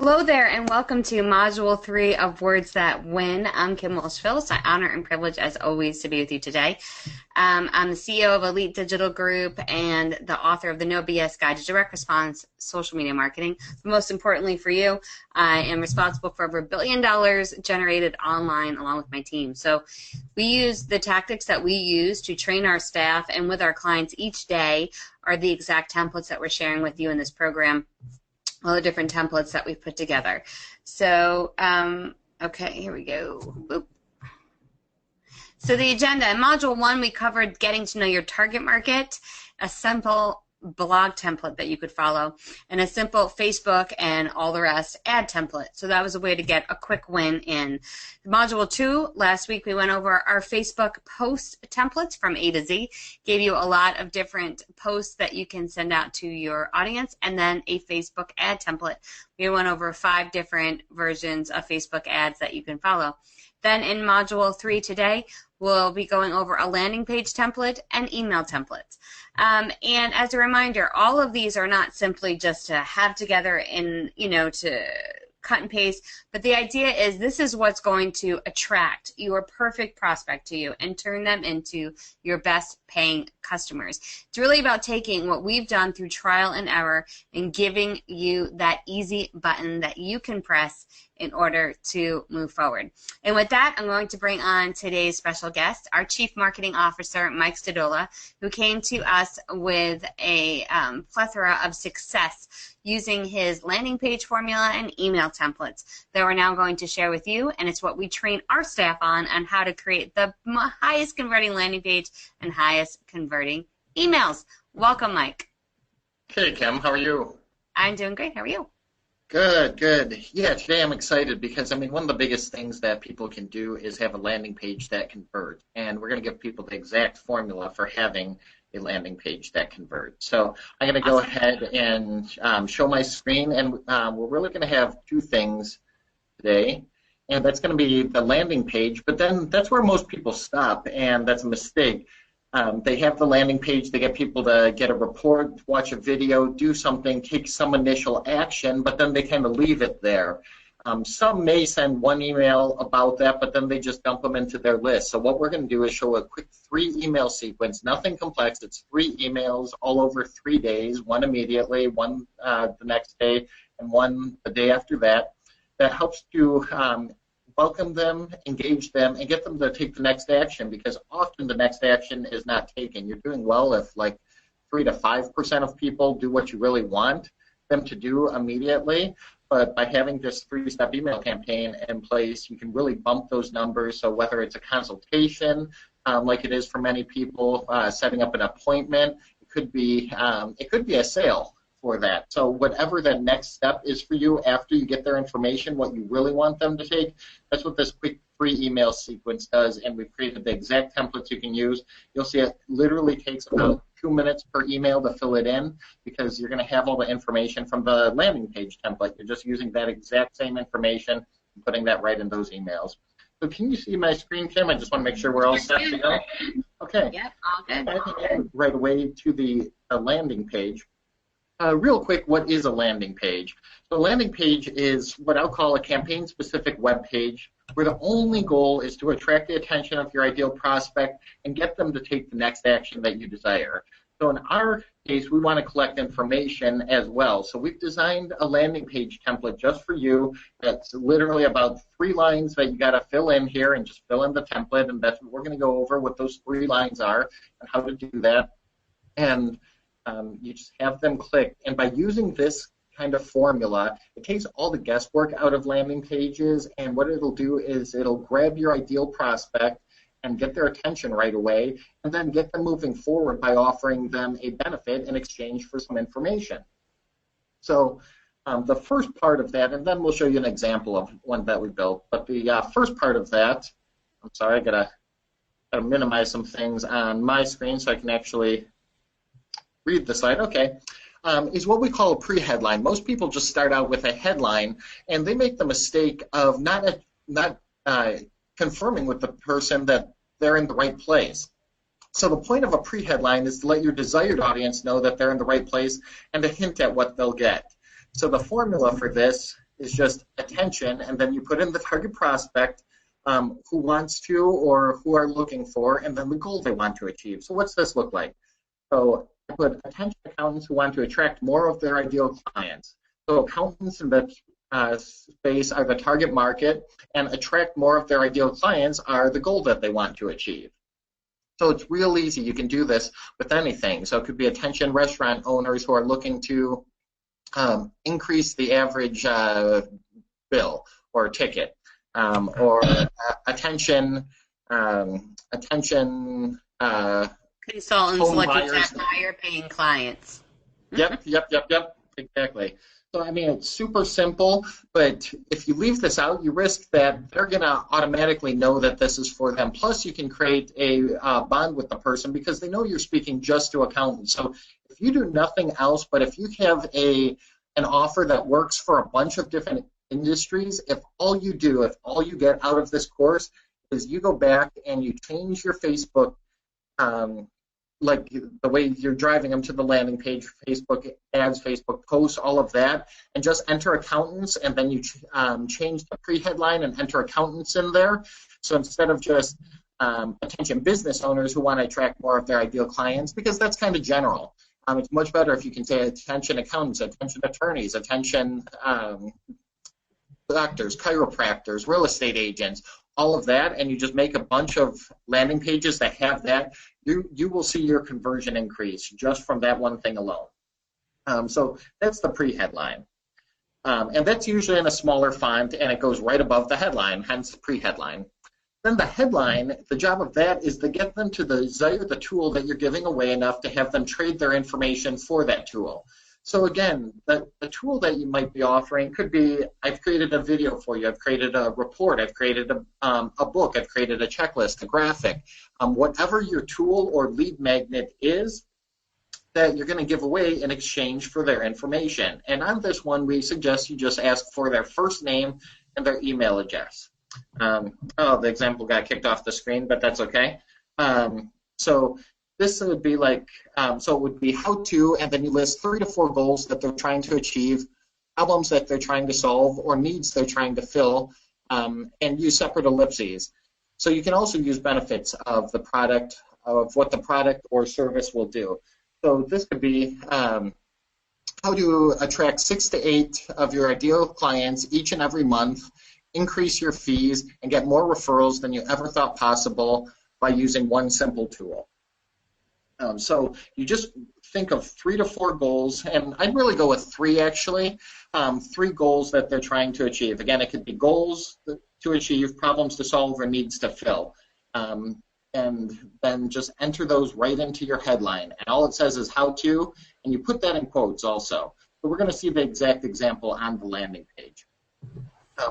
Hello there, and welcome to Module 3 of Words That Win. I'm Kim Walsh-Phillips. I honor and privilege, as always, to be with you today. I'm the CEO of Elite Digital Group and the author of the No BS Guide to Direct Response Social Media Marketing. But most importantly for you, I am responsible for over $1 billion generated online along with my team. So we use the tactics that we use to train our staff and with our clients each day are the exact templates that we're sharing with you in this program. All the different templates that we've put together. So, okay, here we go. Boop. So the agenda, in Module 1, we covered getting to know your target market, a simple blog template that you could follow, and a simple Facebook and all the rest ad template. So that was a way to get a quick win in. Module 2, last week we went over our Facebook post templates from A to Z, gave you a lot of different posts that you can send out to your audience, and then a Facebook ad template. We went over 5 different versions of Facebook ads that you can follow. Then in Module 3 today, we'll be going over a landing page template and email templates. And as a reminder, all of these are not simply just to have together in, to cut and paste, but the idea is this is what's going to attract your perfect prospect to you and turn them into your best paying customers. It's really about taking what we've done through trial and error and giving you that easy button that you can press in order to move forward. And with that, I'm going to bring on today's special guest, our Chief Marketing Officer, Mike Stadola, who came to us with a plethora of success using his landing page formula and email templates that we're now going to share with you, and it's what we train our staff on how to create the highest converting landing page and highest converting emails. Welcome, Mike. Hey, Kim, how are you? I'm doing great. How are you? Good, good. Yeah, today I'm excited because, one of the biggest things that people can do is have a landing page that converts, and we're going to give people the exact formula for having a landing page that converts. So I'm going to go ahead and show my screen, and we're really going to have 2 things today, and that's going to be the landing page, but then that's where most people stop, and that's a mistake. They have the landing page, they get people to get a report, watch a video, do something, take some initial action, but then they kind of leave it there. Some may send 1 email about that, but then they just dump them into their list. So what we're going to do is show a quick 3 email sequence, nothing complex. It's 3 emails all over 3 days, 1 immediately, 1 the next day, and 1 the day after that. That helps to welcome them, engage them, and get them to take the next action, because often the next action is not taken. You're doing well if like 3 to 5% of people do what you really want them to do immediately, but by having this 3-step email campaign in place, you can really bump those numbers. So whether it's a consultation, like it is for many people, setting up an appointment, it could be a sale for that. So whatever the next step is for you after you get their information, what you really want them to take, that's what this quick 3 email sequence does, and we've created the exact templates you can use. You'll see it literally takes about 2 minutes per email to fill it in, because you're going to have all the information from the landing page template. You're just using that exact same information and putting that right in those emails. So can you see my screen, Kim? I just want to make sure we're all set to go. Okay. Yep, all good. Right away to the landing page. Real quick, what is a landing page? So a landing page is what I'll call a campaign-specific web page, where the only goal is to attract the attention of your ideal prospect and get them to take the next action that you desire. So in our case, we want to collect information as well. So we've designed a landing page template just for you. That's literally about 3 lines that you got to fill in here, and just fill in the template, and that's what we're going to go over, what those 3 lines are and how to do that. And you just have them click, and by using this kind of formula, it takes all the guesswork out of landing pages, and what it'll do is it'll grab your ideal prospect and get their attention right away, and then get them moving forward by offering them a benefit in exchange for some information. So the first part of that, and then we'll show you an example of one that we built, but the first part of that, I'm sorry, I gotta minimize some things on my screen so I can actually read the slide, okay, is what we call a pre-headline. Most people just start out with a headline, and they make the mistake of not confirming with the person that they're in the right place. So the point of a pre-headline is to let your desired audience know that they're in the right place and to hint at what they'll get. So the formula for this is just attention, and then you put in the target prospect, who wants to or who are looking for, and then the goal they want to achieve. So what's this look like? So I put attention accountants who want to attract more of their ideal clients. So accountants in that space are the target market, and attract more of their ideal clients are the goal that they want to achieve. So it's real easy. You can do this with anything. So it could be attention restaurant owners who are looking to increase the average bill or ticket, or attention consultants looking at higher paying clients. Yep, exactly. So, I mean, it's super simple, but if you leave this out, you risk that they're going to automatically know that this is for them. Plus, you can create a bond with the person because they know you're speaking just to accountants. So if you do nothing else, but if you have an offer that works for a bunch of different industries, if all you get out of this course is you go back and you change your Facebook, like the way you're driving them to the landing page, Facebook ads, Facebook posts, all of that, and just enter accountants, and then you change the pre-headline and enter accountants in there. So instead of just attention business owners who want to attract more of their ideal clients, because that's kind of general. It's much better if you can say attention accountants, attention attorneys, attention doctors, chiropractors, real estate agents, all of that, and you just make a bunch of landing pages that have that, you will see your conversion increase just from that one thing alone. So that's the pre-headline. And that's usually in a smaller font, and it goes right above the headline, hence pre-headline. Then the headline, the job of that is to get them to desire the tool that you're giving away enough to have them trade their information for that tool. So again, the tool that you might be offering could be, I've created a video for you, I've created a report, I've created a book, I've created a checklist, a graphic, whatever your tool or lead magnet is that you're going to give away in exchange for their information. And on this one, we suggest you just ask for their first name and their email address. The example got kicked off the screen, but that's okay. So this would be like, so it would be how to, and then you list 3 to 4 goals that they're trying to achieve, problems that they're trying to solve, or needs they're trying to fill, and use separate ellipses. So you can also use benefits of the product, of what the product or service will do. So this could be how to attract 6 to 8 of your ideal clients each and every month, increase your fees, and get more referrals than you ever thought possible by using one simple tool. So you just think of 3 to 4 goals, and I'd really go with 3 actually, 3 goals that they're trying to achieve. Again, it could be goals to achieve, problems to solve, or needs to fill. And then just enter those right into your headline. And all it says is how to, and you put that in quotes also. So we're going to see the exact example on the landing page.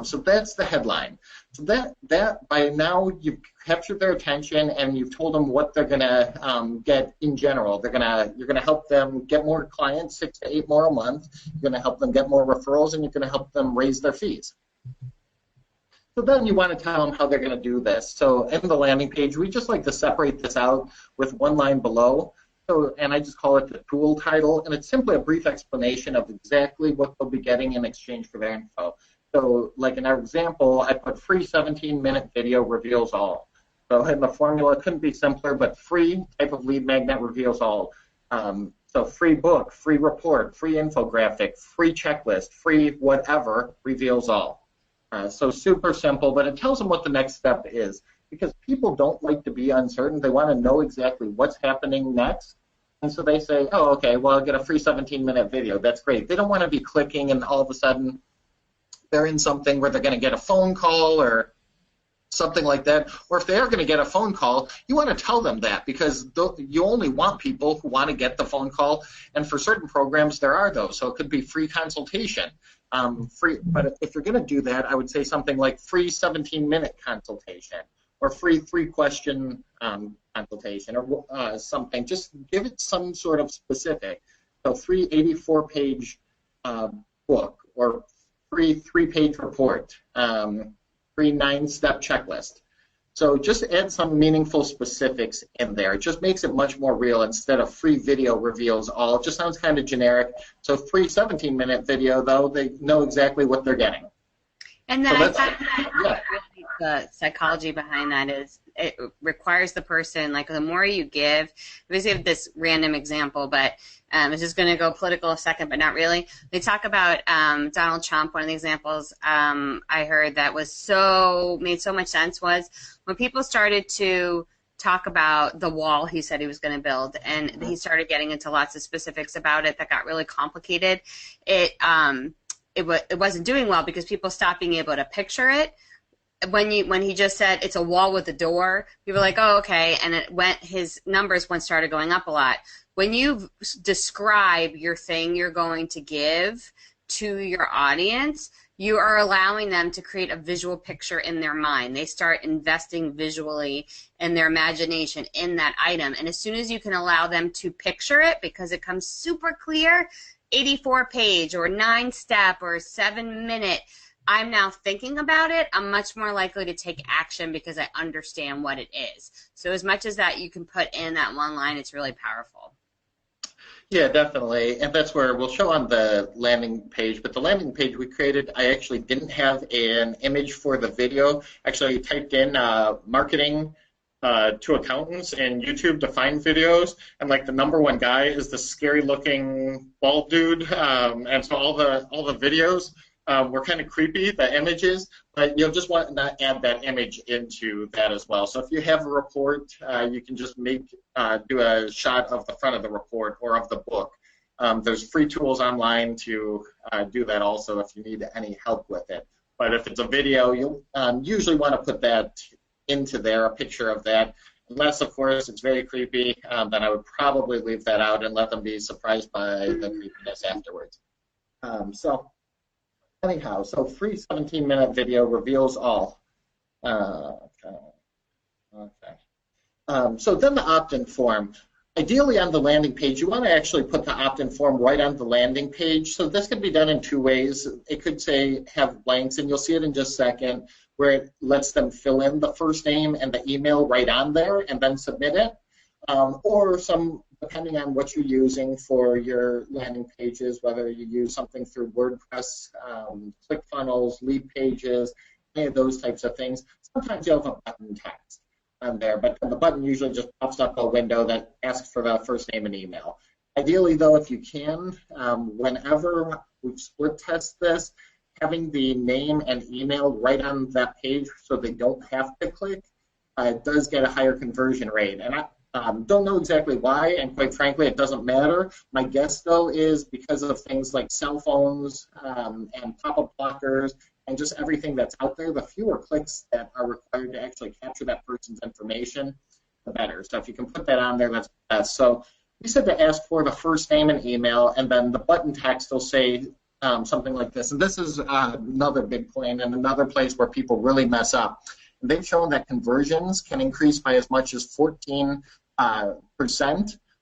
So that's the headline. So that by now you've captured their attention and you've told them what they're going to get in general. You're going to help them get more clients, 6 to 8 more a month. You're going to help them get more referrals, and you're going to help them raise their fees. So then you want to tell them how they're going to do this. So in the landing page, we just like to separate this out with one line below. So, and I just call it the tool title, and it's simply a brief explanation of exactly what they'll be getting in exchange for their info. So like in our example, I put free 17-minute video reveals all. So in the formula, couldn't be simpler, but free type of lead magnet reveals all. So free book, free report, free infographic, free checklist, free whatever reveals all. So super simple, but it tells them what the next step is, because people don't like to be uncertain. They want to know exactly what's happening next. And so they say, oh, okay, well, I'll get a free 17-minute video. That's great. They don't want to be clicking and all of a sudden they're in something where they're going to get a phone call or something like that. Or if they are going to get a phone call, you want to tell them that, because you only want people who want to get the phone call. And for certain programs, there are those. So it could be free consultation. Free, but if you're going to do that, I would say something like free 17-minute consultation or free 3-question consultation or something. Just give it some sort of specific. So free 84-page book or free 3-page report, free 9-step checklist. So just add some meaningful specifics in there. It just makes it much more real instead of free video reveals all. It just sounds kind of generic. So free 17-minute video, though, they know exactly what they're getting. And then I find that really the psychology behind that is it requires the person, like the more you give, let's give this random example, but it's just going to go political a second, but not really. They talk about Donald Trump. One of the examples I heard that was made so much sense was when people started to talk about the wall he said he was going to build, and he started getting into lots of specifics about it that got really complicated. It wasn't doing well because people stopped being able to picture it. When he just said it's a wall with a door, people were like, oh, okay, and his numbers started going up a lot. When you describe your thing you're going to give to your audience, you are allowing them to create a visual picture in their mind. They start investing visually in their imagination in that item. And as soon as you can allow them to picture it, because it comes super clear, 84-page or 9-step or 7-minute, I'm now thinking about it, I'm much more likely to take action because I understand what it is. So as much as that you can put in that one line, it's really powerful. Yeah, definitely, and that's where we'll show on the landing page, but the landing page we created, I actually didn't have an image for the video. Actually, I typed in marketing to accountants in YouTube to find videos, and like the #1 guy is the scary-looking bald dude, and so all the videos were kind of creepy, the images, but you'll just want to add that image into that as well. So if you have a report, you can just do a shot of the front of the report or of the book. There's free tools online to do that also if you need any help with it. But if it's a video, you'll usually want to put that into there, a picture of that. Unless, of course, it's very creepy, then I would probably leave that out and let them be surprised by the creepiness afterwards. Anyhow, so free 17-minute video reveals all. Okay. So then the opt-in form. Ideally on the landing page, you want to actually put the opt-in form right on the landing page. So this can be done in 2 ways. It could say have blanks, and you'll see it in just a second, where it lets them fill in the first name and the email right on there and then submit it. Or depending on what you're using for your landing pages, whether you use something through WordPress, ClickFunnels, Lead Pages, any of those types of things, sometimes you'll have a button text on there, but the button usually just pops up a window that asks for the first name and email. Ideally, though, if you can, whenever we split test this, having the name and email right on that page so they don't have to click, does get a higher conversion rate. And I don't know exactly why, and quite frankly, it doesn't matter. My guess, though, is because of things like cell phones and pop-up blockers and just everything that's out there, the fewer clicks that are required to actually capture that person's information, the better. So if you can put that on there, that's best. So we said to ask for the first name and email, and then the button text will say something like this. And this is another big point and another place where people really mess up. They've shown that conversions can increase by as much as 14%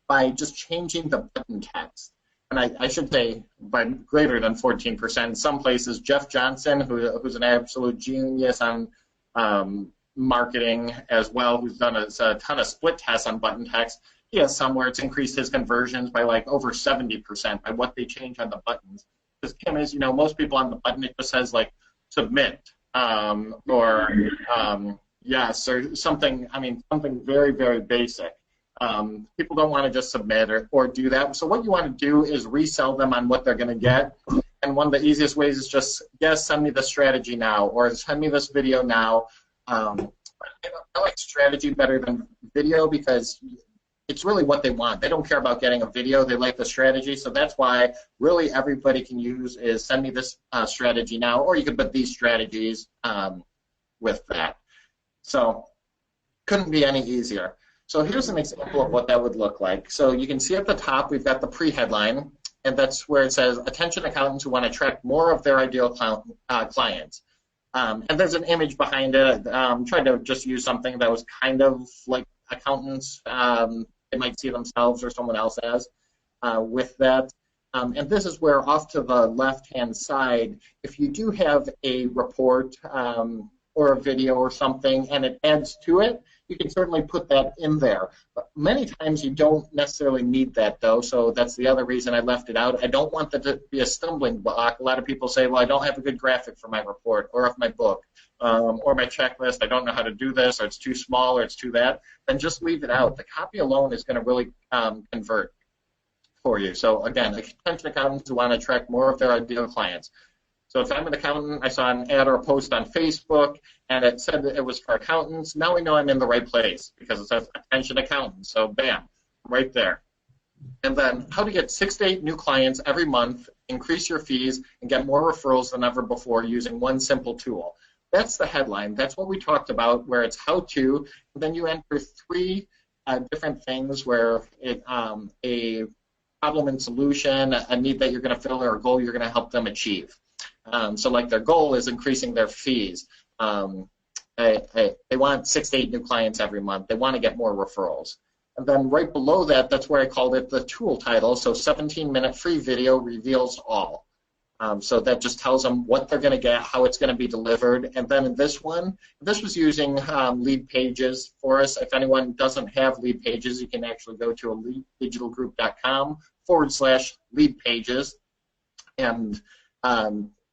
by just changing the button text. And I should say by greater than 14%. In some places, Jeff Johnson, who's an absolute genius on marketing as well, who's done a ton of split tests on button text, he has somewhere it's increased his conversions by like over 70% by what they change on the buttons. Because Kim, as you know, most people on the button, it just says like submit or yes, or something, something very, very basic. People don't want to just submit or do that. So what you want to do is resell them on what they're going to get. And one of the easiest ways is just, yes, send me the strategy now, or send me this video now. I like strategy better than video because it's really what they want. They don't care about getting a video. They like the strategy. So that's why really everybody can use is send me this strategy now, or you can put these strategies with that. So couldn't be any easier. So here's an example of what that would look like. So you can see at the top we've got the pre-headline, and that's where it says, attention accountants who want to attract more of their ideal clients. And there's an image behind it. Tried to just use something that was kind of like accountants they might see themselves or someone else as with that. And this is where off to the left-hand side, if you do have a report or a video or something and it adds to it, you can certainly put that in there. But many times you don't necessarily need that, though, so that's the other reason I left it out. I don't want that to be a stumbling block. A lot of people say, well, I don't have a good graphic for my report or of my book or my checklist. I don't know how to do this, or it's too small, or it's too that. Then just leave it out. The copy alone is going to really convert for you. So, again, attention accountants who want to attract more of their ideal clients. So if I'm an accountant, I saw an ad or a post on Facebook, and it said that it was for accountants. Now I know I'm in the right place because it says attention accountant. So bam, right there. And then how to get 6 to 8 new clients every month, increase your fees, and get more referrals than ever before using one simple tool. That's the headline. That's what we talked about, where it's how to. And then you enter 3 different things where it a problem and solution, a need that you're going to fill, or a goal you're going to help them achieve. So like their goal is increasing their fees. They want 6 to 8 new clients every month. They want to get more referrals. And then right below that, that's where I called it the tool title. So 17-minute free video reveals all. So that just tells them what they're going to get, how it's going to be delivered. And then in this one, this was using Lead Pages for us. If anyone doesn't have Lead Pages, you can actually go to elitedigitalgroup.com/Lead Pages and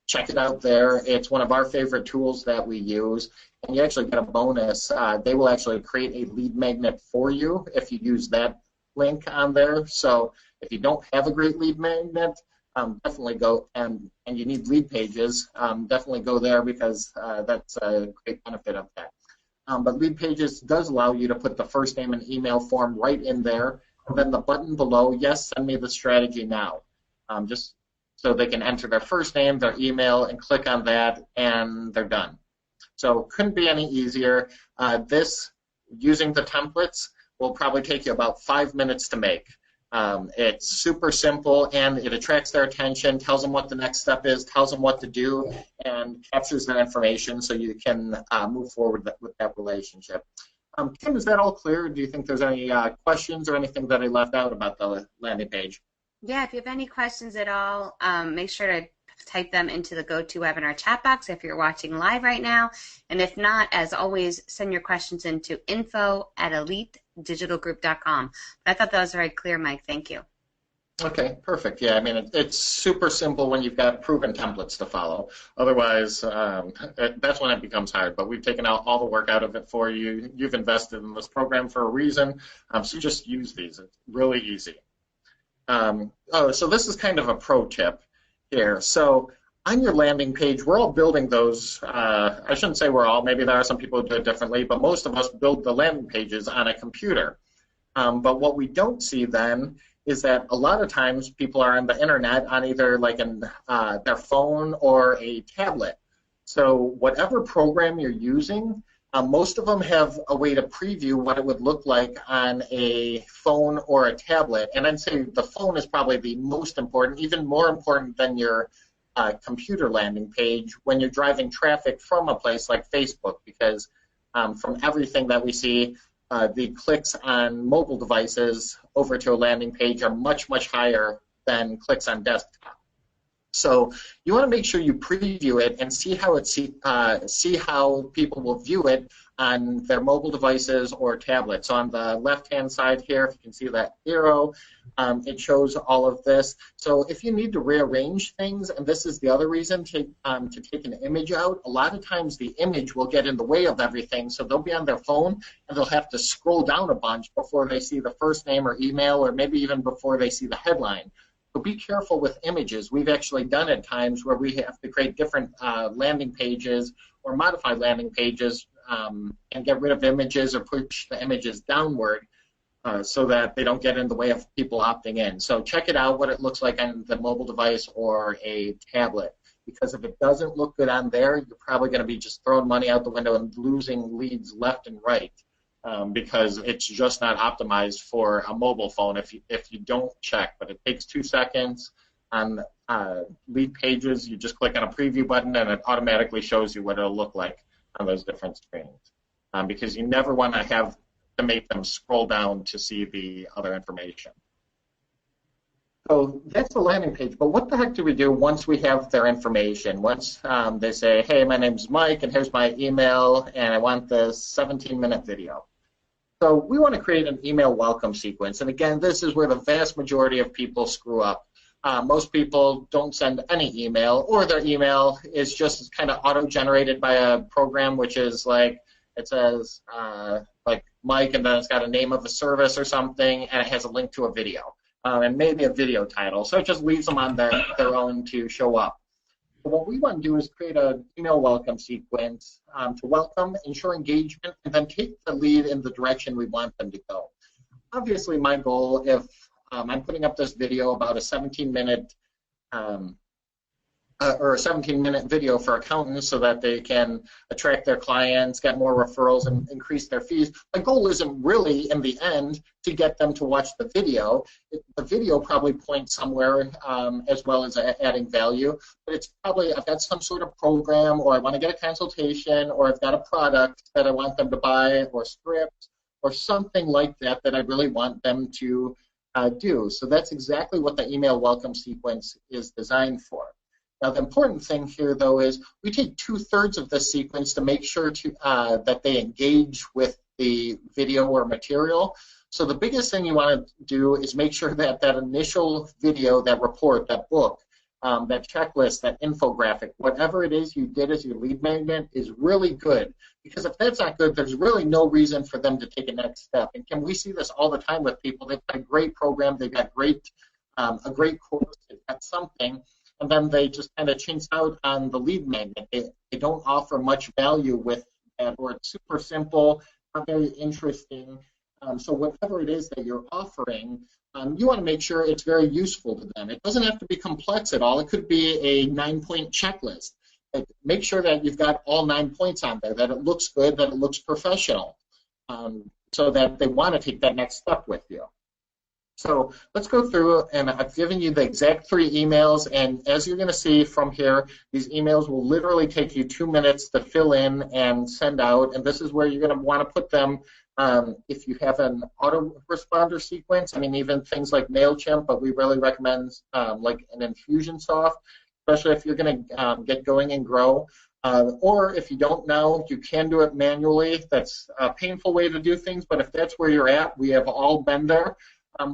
check it out there. It's one of our favorite tools that we use, and you actually get a bonus. They will actually create a lead magnet for you if you use that link on there. So if you don't have a great lead magnet, definitely go, and you need Lead Pages, definitely go there because that's a great benefit of that. But Lead Pages does allow you to put the first name and email form right in there, and then the button below, yes, send me the strategy now. Just so they can enter their first name, their email, and click on that, and they're done. So couldn't be any easier. This, using the templates, will probably take you about 5 minutes to make. It's super simple, and it attracts their attention, tells them what the next step is, tells them what to do, and captures their information so you can move forward with that relationship. Kim, is that all clear? Do you think there's any questions or anything that I left out about the landing page? Yeah, if you have any questions at all, make sure to type them into the GoToWebinar chat box if you're watching live right now. And if not, as always, send your questions into info@elitedigitalgroup.com. I thought that was very clear, Mike. Thank you. Okay, perfect. Yeah, I mean, it's super simple when you've got proven templates to follow. Otherwise, that's when it becomes hard. But we've taken out all the work out of it for you. You've invested in this program for a reason, so just use these. It's really easy. So this is kind of a pro tip here. So on your landing page, we're all building those. I shouldn't say we're all. Maybe there are some people who do it differently, but most of us build the landing pages on a computer. But what we don't see then is that a lot of times people are on the internet on either like their phone or a tablet. So whatever program you're using, most of them have a way to preview what it would look like on a phone or a tablet. And I'd say the phone is probably the most important, even more important than your computer landing page when you're driving traffic from a place like Facebook, because from everything that we see, the clicks on mobile devices over to a landing page are much, much higher than clicks on desktop. So you want to make sure you preview it and see how see how people will view it on their mobile devices or tablets. So on the left-hand side here, if you can see that arrow, it shows all of this. So if you need to rearrange things, and this is the other reason to take an image out, a lot of times the image will get in the way of everything, so they'll be on their phone and they'll have to scroll down a bunch before they see the first name or email, or maybe even before they see the headline. So be careful with images. We've actually done it times where we have to create different landing pages or modify landing pages and get rid of images or push the images downward so that they don't get in the way of people opting in. So check it out, what it looks like on the mobile device or a tablet. Because if it doesn't look good on there, you're probably going to be just throwing money out the window and losing leads left and right. Because it's just not optimized for a mobile phone if you don't check. But it takes 2 seconds. On Lead Pages, you just click on a preview button and it automatically shows you what it'll look like on those different screens. Because you never want to have to make them scroll down to see the other information. So that's the landing page, but what the heck do we do once we have their information? Once they say, hey, my name's Mike, and here's my email, and I want this 17-minute video. So we want to create an email welcome sequence, and again, this is where the vast majority of people screw up. Most people don't send any email, or their email is just kind of auto-generated by a program, which is like, it says like Mike, and then it's got a name of a service or something, and it has a link to a video. And maybe a video title. So it just leaves them on their own to show up. So what we want to do is create an email welcome sequence to welcome, ensure engagement, and then take the lead in the direction we want them to go. Obviously, my goal, if I'm putting up this video about a 17-minute or a 17-minute video for accountants so that they can attract their clients, get more referrals, and increase their fees. My goal isn't really, in the end, to get them to watch the video. The video probably points somewhere as well as adding value, but it's probably I've got some sort of program, or I want to get a consultation, or I've got a product that I want them to buy, or script, or something like that that I really want them to do. So that's exactly what the email welcome sequence is designed for. Now, the important thing here, though, is we take 2/3 of this sequence to make sure that they engage with the video or material. So the biggest thing you want to do is make sure that that initial video, that report, that book, that checklist, that infographic, whatever it is you did as your lead magnet is really good. Because if that's not good, there's really no reason for them to take a next step. And can we see this all the time with people? They've got a great program, they've got a great course, they've got something, and then they just kind of chintz out on the lead magnet. They don't offer much value with that, or it's super simple, not very interesting. So whatever it is that you're offering, you want to make sure it's very useful to them. It doesn't have to be complex at all. It could be a 9-point checklist. Make sure that you've got all 9 points on there, that it looks good, that it looks professional, so that they want to take that next step with you. So let's go through, and I've given you the exact 3 emails, and as you're going to see from here, these emails will literally take you 2 minutes to fill in and send out, and this is where you're going to want to put them if you have an autoresponder sequence. I mean, even things like MailChimp, but we really recommend like an Infusionsoft, especially if you're going to get going and grow. Or if you don't know, you can do it manually. That's a painful way to do things, but if that's where you're at, we have all been there.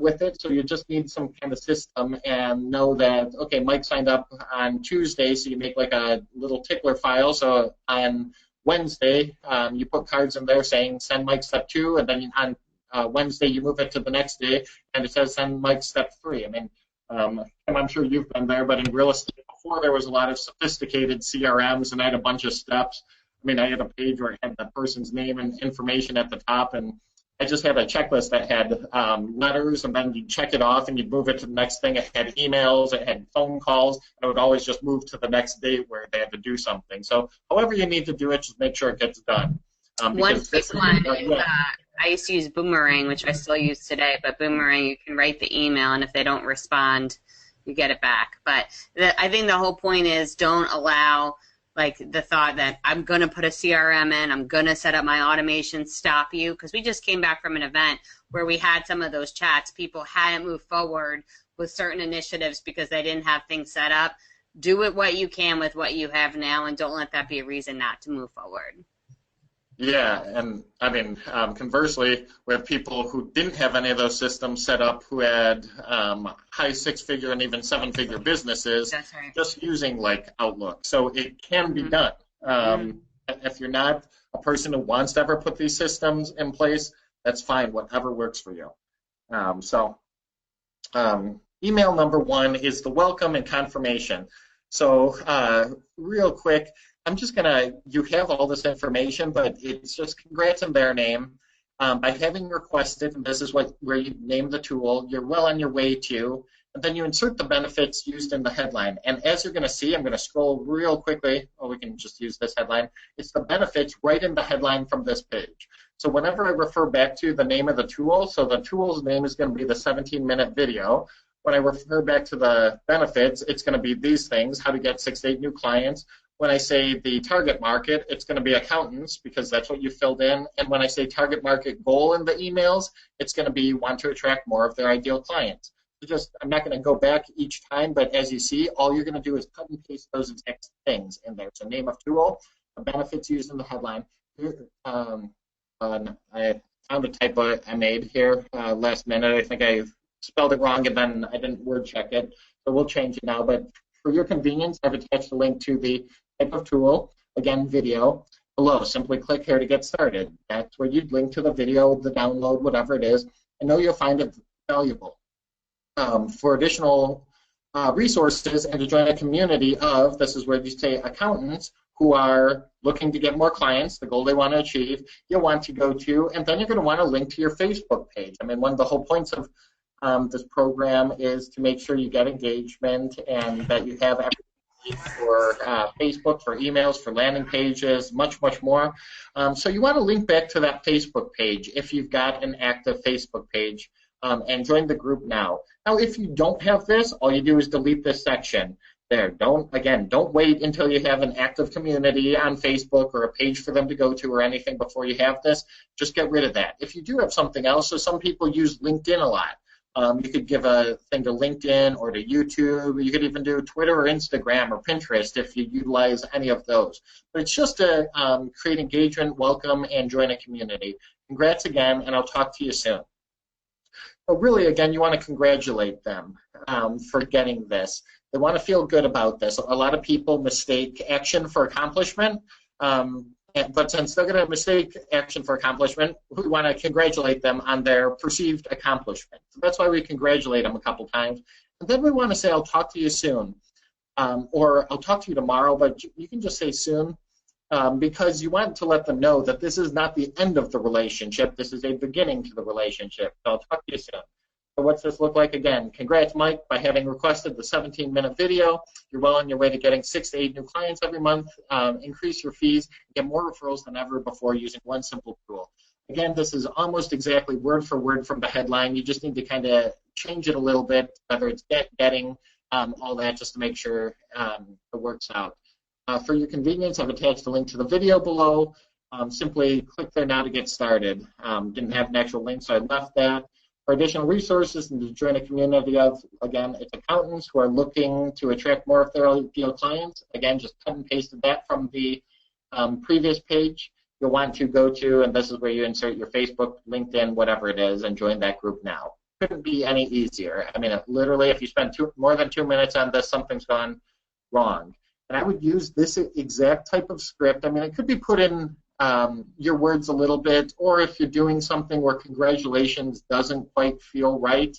With it, so you just need some kind of system and know that, okay, Mike signed up on Tuesday, so you make like a little tickler file. So on Wednesday, you put cards in there saying send Mike step 2, and then on Wednesday you move it to the next day, and it says send Mike step 3. I mean, I'm sure you've been there, but in real estate before there was a lot of sophisticated CRMs, and I had a bunch of steps. I mean, I had a page where I had the person's name and information at the top, and I just had a checklist that had letters, and then you'd check it off, and you'd move it to the next thing. It had emails, it had phone calls, and it would always just move to the next date where they had to do something. So however you need to do it, just make sure it gets done. One quick one is I used to use Boomerang, which I still use today, but Boomerang, you can write the email, and if they don't respond, you get it back. But I think the whole point is don't allow like the thought that I'm going to put a CRM in, I'm going to set up my automation, stop you. Because we just came back from an event where we had some of those chats. People hadn't moved forward with certain initiatives because they didn't have things set up. Do it what you can with what you have now, and don't let that be a reason not to move forward. Yeah, and I mean, conversely, we have people who didn't have any of those systems set up who had high 6-figure and even 7-figure businesses. That's right. Just using like Outlook. So it can be done. If you're not a person who wants to ever put these systems in place, that's fine, whatever works for you. Email number 1 is the welcome and confirmation. So real quick, I'm just you have all this information, but it's just congrats in their name. By having requested, and this is where you name the tool, you're well on your way to, and then you insert the benefits used in the headline. And as you're going to see, I'm going to scroll real quickly, or we can just use this headline. It's the benefits right in the headline from this page. So whenever I refer back to the name of the tool, so the tool's name is going to be the 17-minute video. When I refer back to the benefits, it's going to be these things: how to get 6 to 8 new clients. When I say the target market, it's going to be accountants because that's what you filled in. And when I say target market goal in the emails, it's going to be want to attract more of their ideal clients. just, I'm not going to go back each time, but as you see, all you're going to do is cut and paste those exact things in there. So name of tool, the benefits used in the headline. I found a typo I made here last minute. I think I spelled it wrong and then I didn't word check it. So we'll change it now. But for your convenience, I've attached a link to the type of tool, again, video, below. Simply click here to get started. That's where you'd link to the video, the download, whatever it is. I know you'll find it valuable. For additional resources and to join a community of, this is where you say accountants who are looking to get more clients, the goal they want to achieve, you'll want to go to, and then you're going to want to link to your Facebook page. I mean, one of the whole points of this program is to make sure you get engagement and that you have everything for Facebook, for emails, for landing pages, much, much more. So you want to link back to that Facebook page if you've got an active Facebook page. And join the group now. Now, if you don't have this, all you do is delete this section there. Don't wait until you have an active community on Facebook or a page for them to go to or anything before you have this. Just get rid of that. If you do have something else, so some people use LinkedIn a lot. You could give a thing to LinkedIn or to YouTube. You could even do Twitter or Instagram or Pinterest if you utilize any of those. But it's just to create engagement, welcome, and join a community. Congrats again, and I'll talk to you soon. But really, again, you want to congratulate them for getting this. They want to feel good about this. A lot of people mistake action for accomplishment, but since they're going to mistake action for accomplishment, we want to congratulate them on their perceived accomplishment. So that's why we congratulate them a couple times. And then we want to say, I'll talk to you soon, or I'll talk to you tomorrow, but you can just say soon. Because you want to let them know that this is not the end of the relationship. This is a beginning to the relationship. So I'll talk to you soon. So what's this look like again? Congrats, Mike, by having requested the 17-minute video. You're well on your way to getting 6 to 8 new clients every month. Increase your fees, get more referrals than ever before using one simple tool. Again, this is almost exactly word for word from the headline. You just need to kind of change it a little bit, whether it's getting, all that, just to make sure it works out. For your convenience, I've attached a link to the video below. Simply click there now to get started. Didn't have an actual link, so I left that. For additional resources and to join a community of, again, it's accountants who are looking to attract more of their ideal clients. Again, just cut and pasted that from the previous page. You'll want to go to, and this is where you insert your Facebook, LinkedIn, whatever it is, and join that group now. Couldn't be any easier. I mean, literally, if you spend more than 2 minutes on this, something's gone wrong. And I would use this exact type of script. I mean, it could be put in your words a little bit, or if you're doing something where congratulations doesn't quite feel right,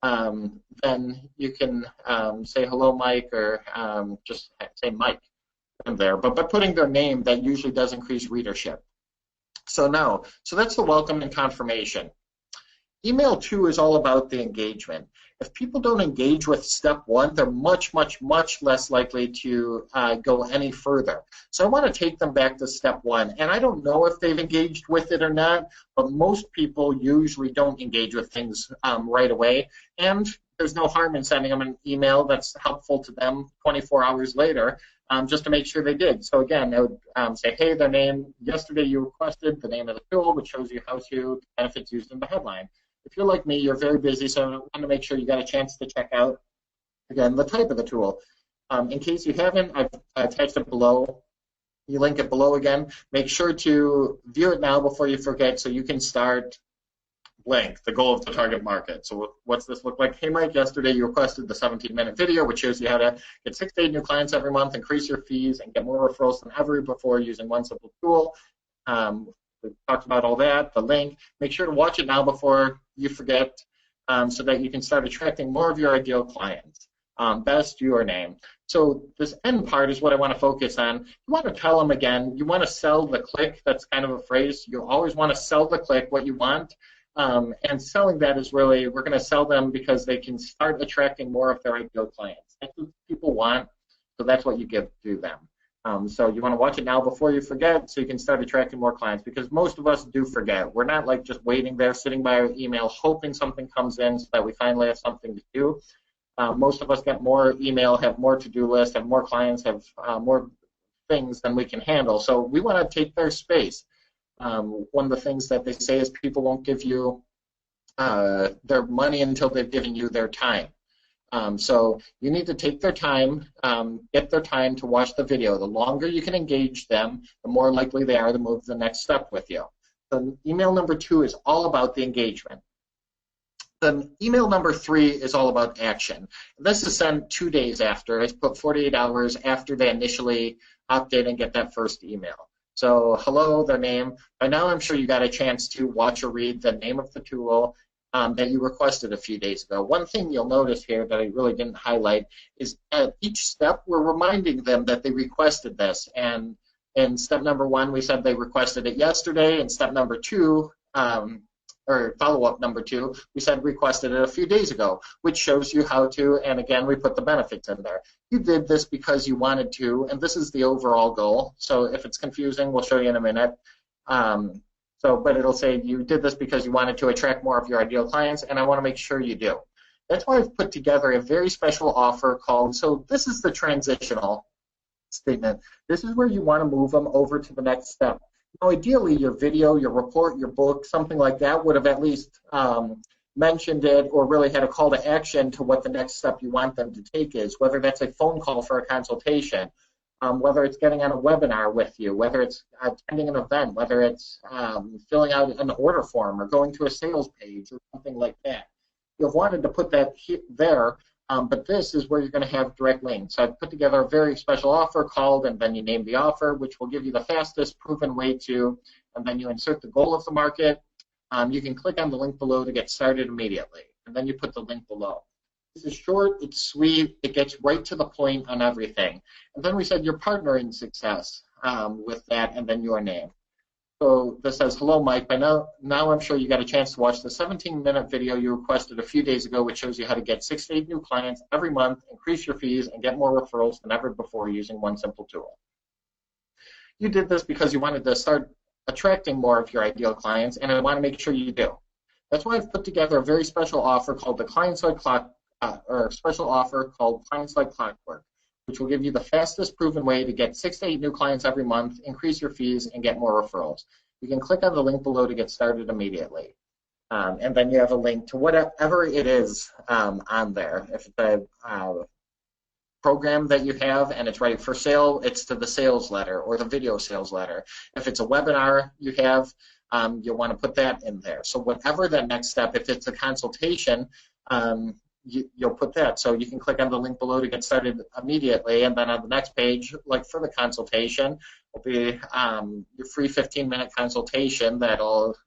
then you can say hello, Mike, or just say Mike in there. But by putting their name, that usually does increase readership. So that's the welcome and confirmation. Email 2 is all about the engagement. If people don't engage with step 1, they're much, much, much less likely to go any further. So I want to take them back to step 1. And I don't know if they've engaged with it or not, but most people usually don't engage with things right away. And there's no harm in sending them an email that's helpful to them 24 hours later, just to make sure they did. So again, I would say, hey, their name, yesterday you requested the name of the tool, which shows you how to benefits used in the headline. If you're like me, you're very busy, so I want to make sure you got a chance to check out, again, the type of the tool. In case you haven't, I've attached it below. You link it below again. Make sure to view it now before you forget so you can start blank, the goal of the target market. So what's this look like? Hey, Mike, yesterday you requested the 17-minute video, which shows you how to get 6 to 8 new clients every month, increase your fees, and get more referrals than ever before using one simple tool. We talked about all that, the link. Make sure to watch it now before you forget so that you can start attracting more of your ideal clients. Best your name. So this end part is what I want to focus on. You want to tell them again, you want to sell the click. That's kind of a phrase. You always want to sell the click, what you want. And selling that is really, we're going to sell them because they can start attracting more of their ideal clients. That's what people want, so that's what you give to them. So you want to watch it now before you forget so you can start attracting more clients, because most of us do forget. We're not like just waiting there, sitting by our email, hoping something comes in so that we finally have something to do. Most of us get more email, have more to-do lists, have more clients, have more things than we can handle. So we want to take their space. One of the things that they say is people won't give you their money until they've given you their time. So you need to take their time, get their time to watch the video. The longer you can engage them, the more likely they are to move to the next step with you. So email number 2 is all about the engagement. Then email number 3 is all about action. This is sent 2 days after. I put 48 hours after they initially opt in and get that first email. So hello, their name. By now I'm sure you got a chance to watch or read the name of the tool that you requested a few days ago. One thing you'll notice here that I really didn't highlight is at each step we're reminding them that they requested this. And in step number 1, we said they requested it yesterday. In step number 2, or follow-up number 2, we said requested it a few days ago, which shows you how to, and again, we put the benefits in there. You did this because you wanted to, and this is the overall goal. So if it's confusing, we'll show you in a minute. But it'll say you did this because you wanted to attract more of your ideal clients, and I want to make sure you do. That's why I've put together a very special offer called, so this is the transitional statement. This is where you want to move them over to the next step. Now, ideally, your video, your report, your book, something like that would have at least mentioned it or really had a call to action to what the next step you want them to take is, whether that's a phone call for a consultation, whether it's getting on a webinar with you, whether it's attending an event, whether it's filling out an order form or going to a sales page or something like that. You've wanted to put that there, but this is where you're going to have direct links. So I've put together a very special offer called, and then you name the offer, which will give you the fastest proven way to, and then you insert the goal of the market. You can click on the link below to get started immediately, and then you put the link below. This is short, it's sweet, it gets right to the point on everything. And then we said your partner in success with that, and then your name. So this says, hello, Mike. By now I'm sure you got a chance to watch the 17-minute video you requested a few days ago, which shows you how to get 6 to 8 new clients every month, increase your fees, and get more referrals than ever before using one simple tool. You did this because you wanted to start attracting more of your ideal clients, and I want to make sure you do. That's why I've put together a very special offer called the Clients Like Clock, or special offer called Clients Like Clockwork, which will give you the fastest proven way to get 6 to 8 new clients every month, increase your fees, and get more referrals. You can click on the link below to get started immediately. And then you have a link to whatever it is on there. If it's a program that you have and it's ready for sale, it's to the sales letter or the video sales letter. If it's a webinar you have, you'll want to put that in there. So whatever that next step, if it's a consultation, you'll put that. So you can click on the link below to get started immediately, and then on the next page, like for the consultation, will be your free 15-minute consultation that'll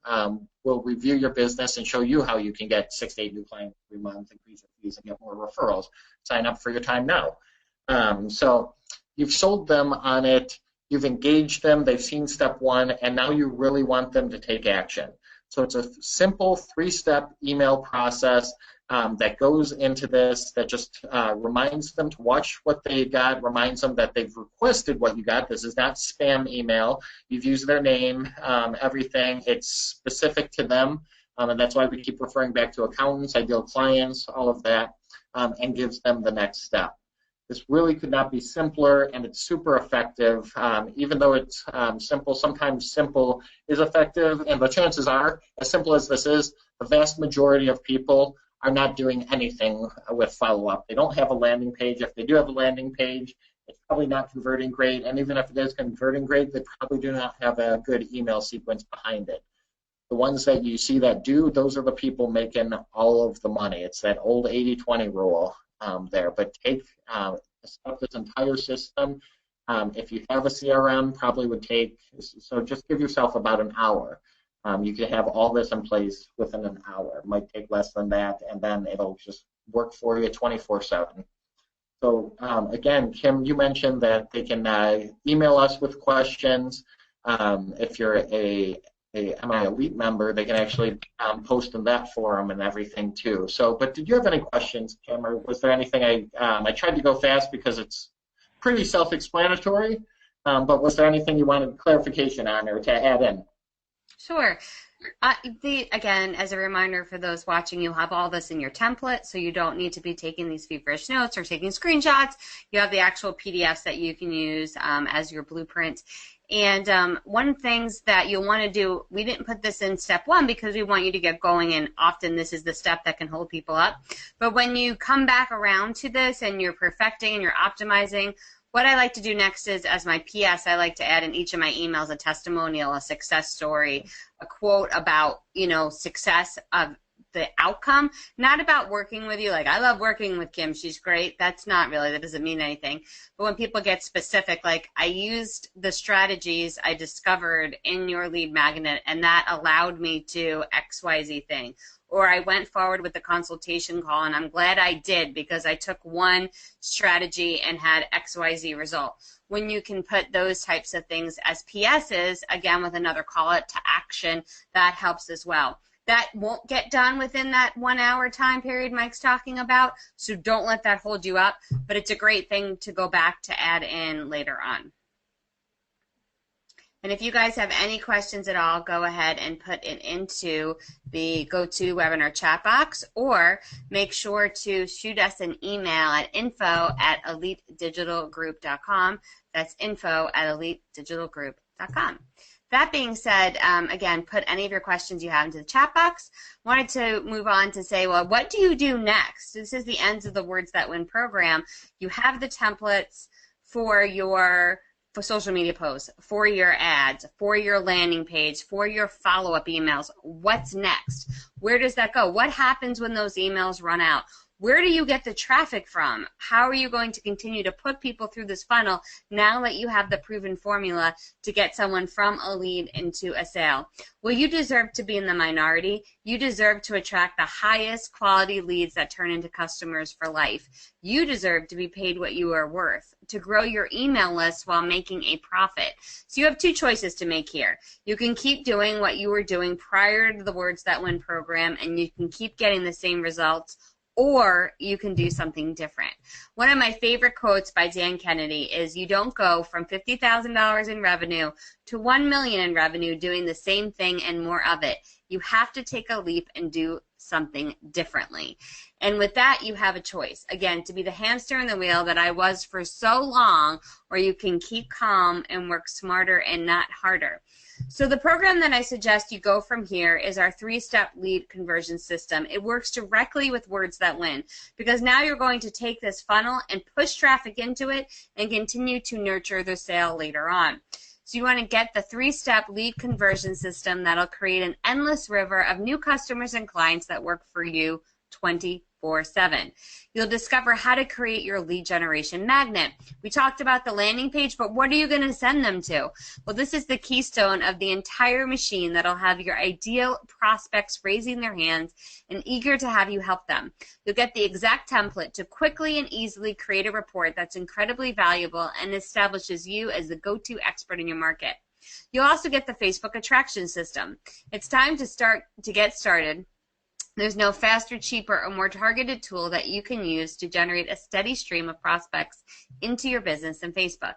will review your business and show you how you can get 6 to 8 new clients every month, increase your fees, and get more referrals. Sign up for your time now. So you've sold them on it, you've engaged them, they've seen step 1, and now you really want them to take action. So it's a simple 3-step email process that goes into this, that just reminds them to watch what they got, reminds them that they've requested what you got. This is not spam email. You've used their name, everything. It's specific to them, and that's why we keep referring back to accountants, ideal clients, all of that, and gives them the next step. This really could not be simpler, and it's super effective. Even though it's simple, sometimes simple is effective, and the chances are, as simple as this is, the vast majority of people are not doing anything with follow-up. They don't have a landing page. If they do have a landing page, it's probably not converting great, and even if it is converting great, they probably do not have a good email sequence behind it. The ones that you see that do, those are the people making all of the money. It's that old 80-20 rule there. But take this entire system. If you have a CRM, probably would take, so just give yourself about an hour. You can have all this in place within an hour. It might take less than that, and then it'll just work for you 24/7. So again, Kim, you mentioned that they can email us with questions. If you're a MI Elite member, they can actually post in that forum and everything too. So, but did you have any questions, Kim, or was there anything I tried to go fast because it's pretty self-explanatory, but was there anything you wanted clarification on or to add in? Sure. Again, as a reminder for those watching, you'll have all this in your template, so you don't need to be taking these feverish notes or taking screenshots. You have the actual PDFs that you can use as your blueprint. And one things that you'll want to do, we didn't put this in step 1 because we want you to get going, and often this is the step that can hold people up. But when you come back around to this and you're perfecting and you're optimizing, what I like to do next is, as my PS, I like to add in each of my emails a testimonial, a success story, a quote about, success of the outcome, not about working with you. Like, I love working with Kim, she's great. That doesn't mean anything. But when people get specific, like, I used the strategies I discovered in your lead magnet, and that allowed me to XYZ thing. Or I went forward with the consultation call, and I'm glad I did because I took one strategy and had XYZ result. When you can put those types of things as PSs, again, with another call it to action, that helps as well. That won't get done within that 1 hour time period Mike's talking about, so don't let that hold you up, but it's a great thing to go back to add in later on. And if you guys have any questions at all, go ahead and put it into the GoToWebinar chat box, or make sure to shoot us an email at info@elitedigitalgroup.com. That's info@elitedigitalgroup.com. That being said, again, put any of your questions you have into the chat box. Wanted to move on to say, well, what do you do next? This is the ends of the Words That Win program. You have the templates for social media posts, for your ads, for your landing page, for your follow-up emails. What's next? Where does that go? What happens when those emails run out? Where do you get the traffic from? How are you going to continue to put people through this funnel now that you have the proven formula to get someone from a lead into a sale? Well, you deserve to be in the minority. You deserve to attract the highest quality leads that turn into customers for life. You deserve to be paid what you are worth, to grow your email list while making a profit. So you have two choices to make here. You can keep doing what you were doing prior to the Words That Win program, and you can keep getting the same results, or you can do something different. One of my favorite quotes by Dan Kennedy is, you don't go from $50,000 in revenue to $1 million in revenue doing the same thing and more of it. You have to take a leap and do something differently. And with that, you have a choice. Again, to be the hamster in the wheel that I was for so long, or you can keep calm and work smarter and not harder. So the program that I suggest you go from here is our 3-step lead conversion system. It works directly with Words That Win, because now you're going to take this funnel and push traffic into it and continue to nurture the sale later on. So you want to get the 3-step lead conversion system that'll create an endless river of new customers and clients that work for you 24/7. You'll discover how to create your lead generation magnet. We talked about the landing page, but what are you going to send them to? Well, this is the keystone of the entire machine that'll have your ideal prospects raising their hands and eager to have you help them. You'll get the exact template to quickly and easily create a report that's incredibly valuable and establishes you as the go-to expert in your market. You'll also get the Facebook attraction system. It's time to get started. There's no faster, cheaper, or more targeted tool that you can use to generate a steady stream of prospects into your business than Facebook.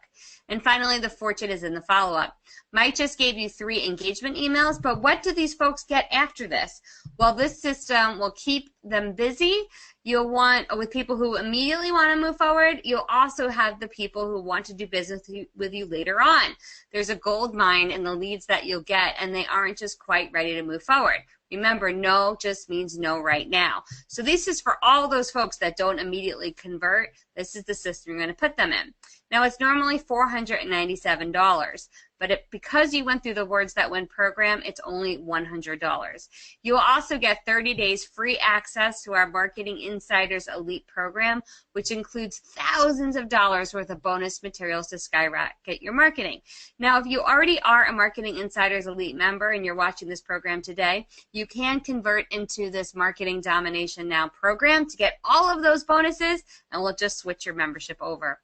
And finally, the fortune is in the follow-up. Mike just gave you 3 engagement emails, but what do these folks get after this? Well, this system will keep them busy. You'll want, with people who immediately want to move forward, you'll also have the people who want to do business with you later on. There's a gold mine in the leads that you'll get, and they aren't just quite ready to move forward. Remember, no just means no right now. So this is for all those folks that don't immediately convert. This is the system you're going to put them in. Now, it's normally $497, but because you went through the Words That Win program, it's only $100. You'll also get 30 days free access to our Marketing Insiders Elite program, which includes thousands of dollars worth of bonus materials to skyrocket your marketing. Now, if you already are a Marketing Insiders Elite member and you're watching this program today, you can convert into this Marketing Domination Now program to get all of those bonuses, and we'll just switch your membership over.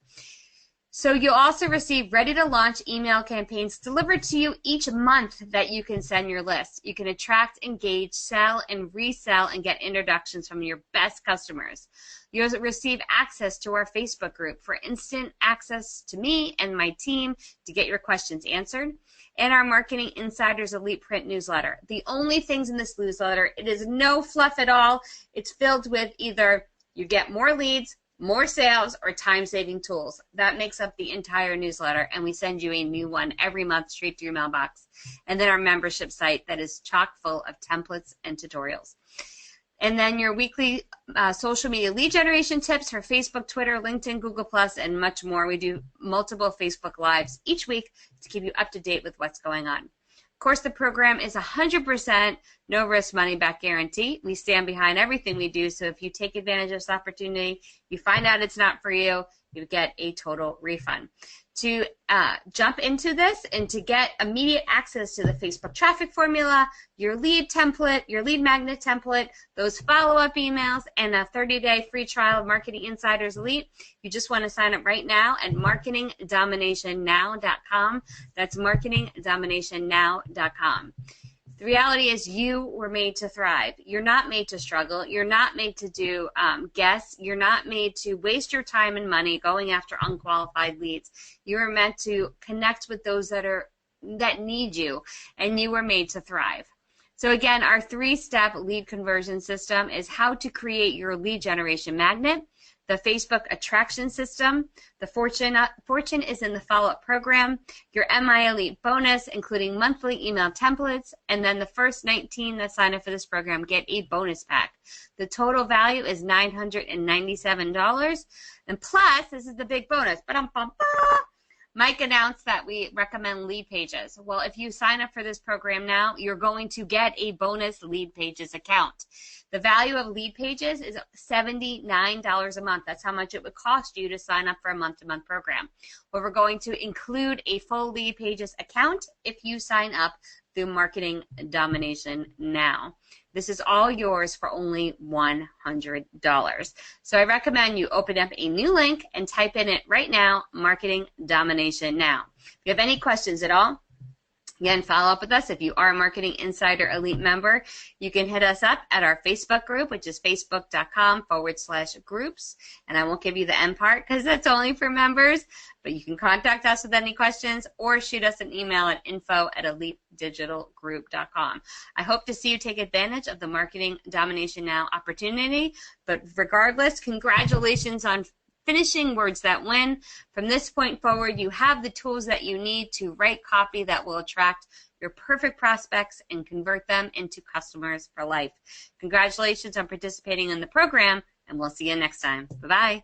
So you'll also receive ready-to-launch email campaigns delivered to you each month that you can send your list. You can attract, engage, sell, and resell and get introductions from your best customers. You'll receive access to our Facebook group for instant access to me and my team to get your questions answered, and our Marketing Insiders Elite Print newsletter. The only things in this newsletter, it is no fluff at all. It's filled with either you get more leads, more sales, or time-saving tools. That makes up the entire newsletter, and we send you a new one every month straight to your mailbox. And then our membership site that is chock full of templates and tutorials. And then your weekly social media lead generation tips for Facebook, Twitter, LinkedIn, Google+, and much more. We do multiple Facebook Lives each week to keep you up to date with what's going on. Of course, the program is 100% no risk money back guarantee. We stand behind everything we do, so if you take advantage of this opportunity, you find out it's not for you, you get a total refund. To jump into this and to get immediate access to the Facebook traffic formula, your lead template, your lead magnet template, those follow-up emails, and a 30-day free trial of Marketing Insiders Elite, you just want to sign up right now at marketingdominationnow.com. That's marketingdominationnow.com. The reality is you were made to thrive. You're not made to struggle. You're not made to do guess. You're not made to waste your time and money going after unqualified leads. You are meant to connect with those that need you, and you were made to thrive. So again, our 3-step lead conversion system is how to create your lead generation magnet, the Facebook attraction system, the Fortune is in the follow-up program, your MI Elite bonus, including monthly email templates, and then the first 19 that sign up for this program get a bonus pack. The total value is $997, and plus, this is the big bonus, Mike announced that we recommend lead pages. Well, if you sign up for this program now, you're going to get a bonus lead pages account. The value of lead pages is $79 a month. That's how much it would cost you to sign up for a month-to-month program. Well, we're going to include a full lead pages account if you sign up through Marketing Domination Now. This is all yours for only $100. So I recommend you open up a new link and type in it right now, Marketing Domination Now. If you have any questions at all, again, follow up with us. If you are a Marketing Insider Elite member, you can hit us up at our Facebook group, which is facebook.com/groups. And I won't give you the end part because that's only for members. But you can contact us with any questions or shoot us an email at info@elitedigitalgroup.com. I hope to see you take advantage of the Marketing Domination Now opportunity. But regardless, congratulations on finishing Words That Win. From this point forward, you have the tools that you need to write copy that will attract your perfect prospects and convert them into customers for life. Congratulations on participating in the program, and we'll see you next time. Bye-bye.